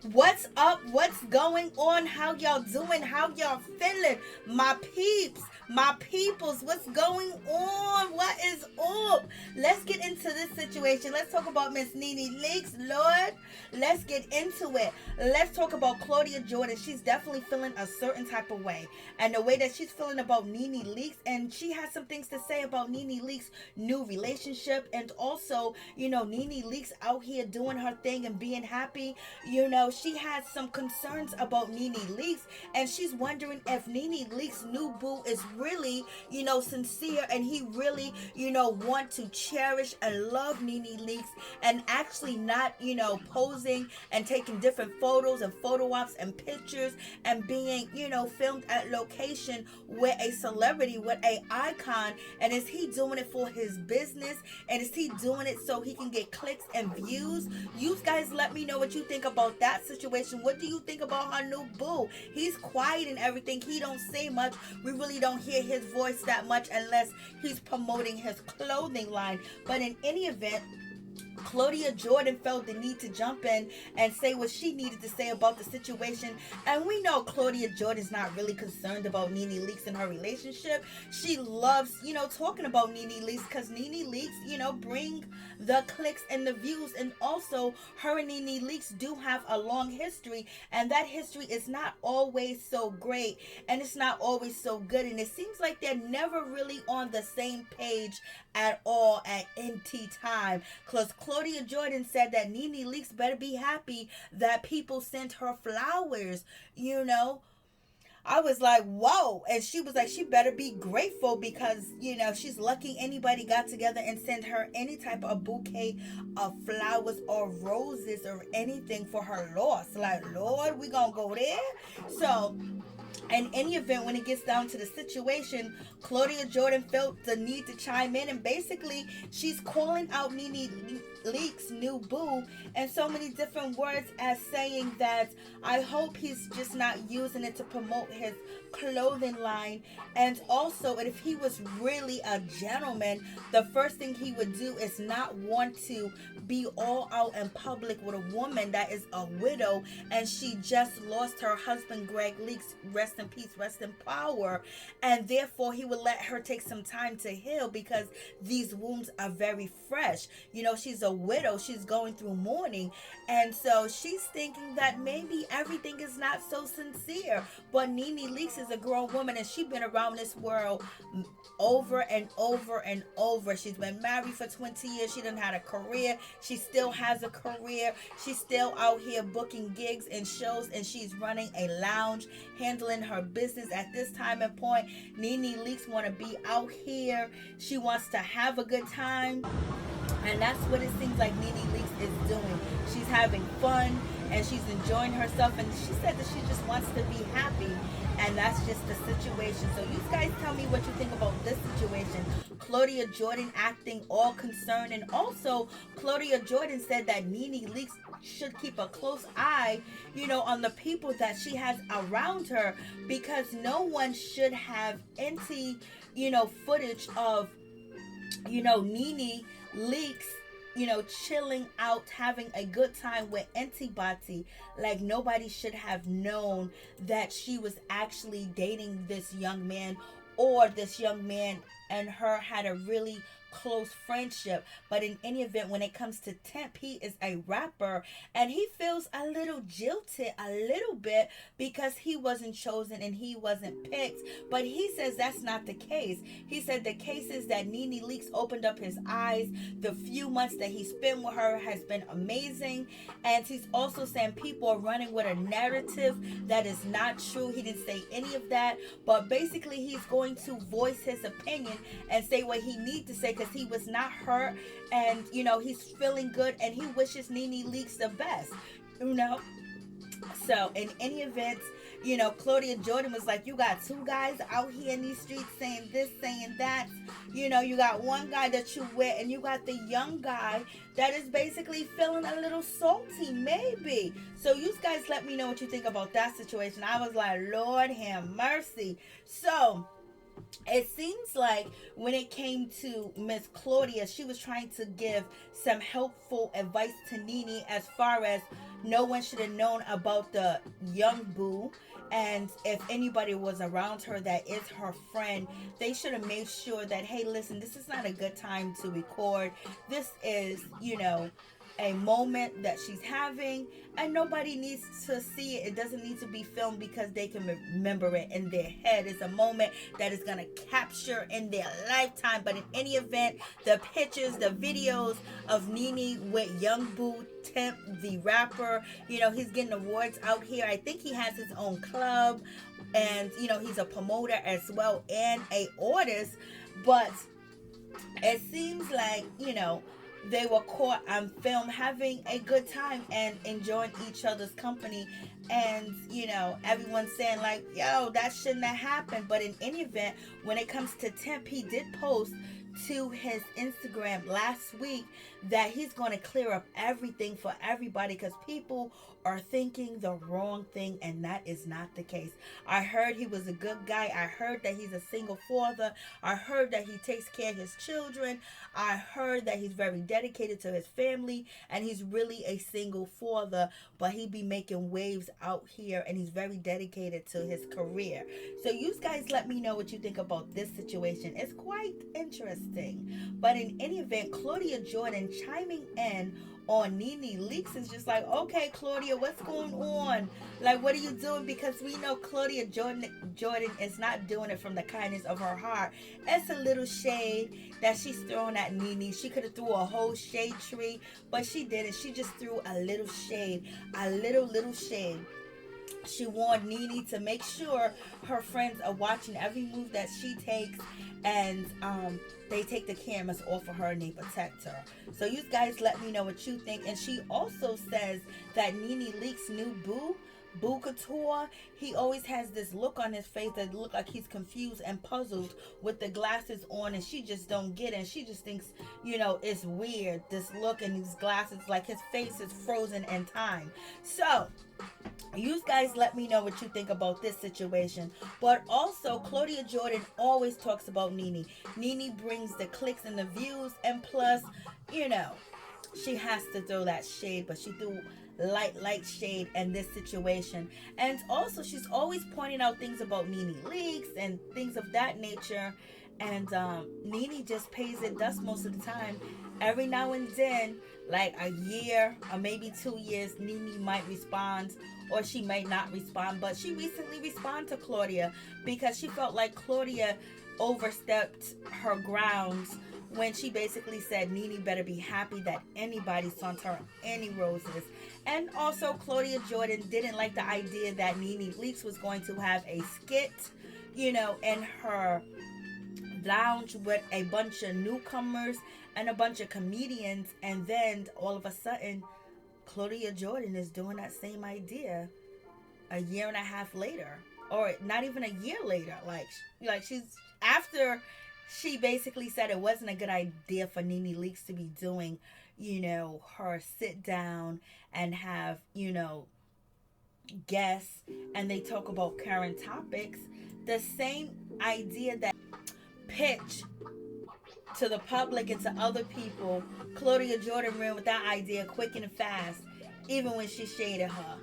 What's up? What's going on? How y'all doing? How y'all feeling? My peeps, my peoples, what's going on? What is up? Let's get into this situation. Let's talk about Miss NeNe Leakes, Lord. Let's get into it. Let's talk about Claudia Jordan. She's definitely feeling a certain type of way. And the way that she's feeling about NeNe Leakes, and she has some things to say about NeNe Leakes' new relationship, and also, NeNe Leakes out here doing her thing and being happy. She has some concerns about NeNe Leakes, and she's wondering if NeNe Leakes' new boo is really, sincere, and he really, want to cherish and love NeNe Leakes, and actually not, posing and taking different photos and photo ops and pictures and being, filmed at location with a celebrity, with a icon. And is he doing it for his business, and is he doing it so he can get clicks and views? You guys let me know what you think about that situation. What do you think about her new boo? He's quiet and everything. He don't say much. We really don't hear his voice that much unless he's promoting his clothing line. But in any event, Claudia Jordan felt the need to jump in and say what she needed to say about the situation. And we know Claudia Jordan's not really concerned about NeNe Leakes and her relationship. She loves, talking about NeNe Leakes because NeNe Leakes, bring the clicks and the views. And also, her and NeNe Leakes do have a long history. And that history is not always so great. And it's not always so good. And it seems like they're never really on the same page at all at NT time. Because Claudia Jordan said that NeNe Leakes better be happy that people sent her flowers. I was like, whoa. And she was like, she better be grateful because, she's lucky anybody got together and sent her any type of bouquet of flowers or roses or anything for her loss. Like, Lord, we gonna go there? So, in any event, when it gets down to the situation, Claudia Jordan felt the need to chime in, and basically she's calling out NeNe Leakes' new boo in so many different words, as saying that I hope he's just not using it to promote his clothing line. And also, if he was really a gentleman, the first thing he would do is not want to be all out in public with a woman that is a widow, and she just lost her husband Greg Leakes, rest in peace, rest in power, and therefore he would let her take some time to heal because these wounds are very fresh. She's a widow, she's going through mourning, and so she's thinking that maybe everything is not so sincere. But NeNe Leakes is a grown woman, and she's been around this world over and over and over. She's been married for 20 years. She done had a career. She still has a career. She's still out here booking gigs and shows, and she's running a lounge, handling her business at this time and point. NeNe Leakes want to be out here. She wants to have a good time. And that's what it seems like NeNe Leakes is doing. She's having fun and she's enjoying herself. And she said that she just wants to be happy. And that's just the situation. So you guys tell me what you think about this situation. Claudia Jordan acting all concerned. And also, Claudia Jordan said that NeNe Leakes should keep a close eye, on the people that she has around her. Because no one should have any, footage of, NeNe Leakes, chilling out, having a good time with antibody. Like, nobody should have known that she was actually dating this young man, or this young man and her had a really close friendship. But in any event, when it comes to Temp, he is a rapper, and he feels a little jilted a little bit because he wasn't chosen and he wasn't picked. But he says that's not the case. He said the case is that NeNe Leakes opened up his eyes. The few months that he spent with her has been amazing. And he's also saying people are running with a narrative that is not true. He didn't say any of that, but basically he's going to voice his opinion and say what he needs to say, because he was not hurt, and he's feeling good, and he wishes NeNe Leakes the best. So in any event, Claudia Jordan was like, you got two guys out here in these streets saying this, saying that. You got one guy that you with, and you got the young guy that is basically feeling a little salty, maybe. So you guys let me know what you think about that situation. I was like, Lord have mercy. So it seems like when it came to Miss Claudia, she was trying to give some helpful advice to NeNe as far as no one should have known about the young boo. And if anybody was around her that is her friend, they should have made sure that, hey, listen, this is not a good time to record. This is, a moment that she's having, and nobody needs to see it. It doesn't need to be filmed because they can remember it in their head. It's a moment that is going to capture in their lifetime. But in any event, the pictures, the videos of NeNe with Young Boo Temp, the rapper, he's getting awards out here. I think he has his own club, and he's a promoter as well and a artist. But it seems like they were caught on film having a good time and enjoying each other's company. And everyone's saying like, yo, that shouldn't have happened. But in any event, when it comes to Temp, he did post to his Instagram last week that he's going to clear up everything for everybody, because people are thinking the wrong thing, and that is not the case. I heard he was a good guy. I heard that he's a single father. I heard that he takes care of his children. I heard that he's very dedicated to his family, and he's really a single father, but he be making waves out here, and he's very dedicated to his career. So you guys let me know what you think about this situation. It's quite interesting. But in any event, Claudia Jordan chiming in on NeNe Leakes is just like, okay, Claudia, what's going on? Like, what are you doing? Because we know Claudia Jordan is not doing it from the kindness of her heart. It's a little shade that she's throwing at NeNe. She could have threw a whole shade tree, but she didn't. She just threw a little shade, a little shade. She warned NeNe to make sure her friends are watching every move that she takes, and they take the cameras off of her and they protect her. So you guys let me know what you think. And she also says that NeNe Leakes' new Boo Couture, he always has this look on his face that look like he's confused and puzzled with the glasses on, and she just don't get it. And she just thinks, it's weird, this look and these glasses, like his face is frozen in time. So you guys let me know what you think about this situation. But also, Claudia Jordan always talks about NeNe. NeNe brings the clicks and the views, and plus, she has to throw that shade, but she threw light shade in this situation. And also, she's always pointing out things about NeNe Leakes and things of that nature. And NeNe just pays it dust most of the time. Every now and then, like a year or maybe 2 years, NeNe might respond, or she might not respond. But she recently responded to Claudia because she felt like Claudia overstepped her grounds when she basically said NeNe better be happy that anybody sent her any roses. And also, Claudia Jordan didn't like the idea that NeNe Leakes was going to have a skit, in her lounge with a bunch of newcomers and a bunch of comedians, and then all of a sudden Claudia Jordan is doing that same idea a year and a half later, or not even a year later. Like she's, after she basically said it wasn't a good idea for NeNe Leakes to be doing, her sit down and have, guests, and they talk about current topics. The same idea that pitch to the public and to other people, Claudia Jordan ran with that idea quick and fast, even when she shaded her.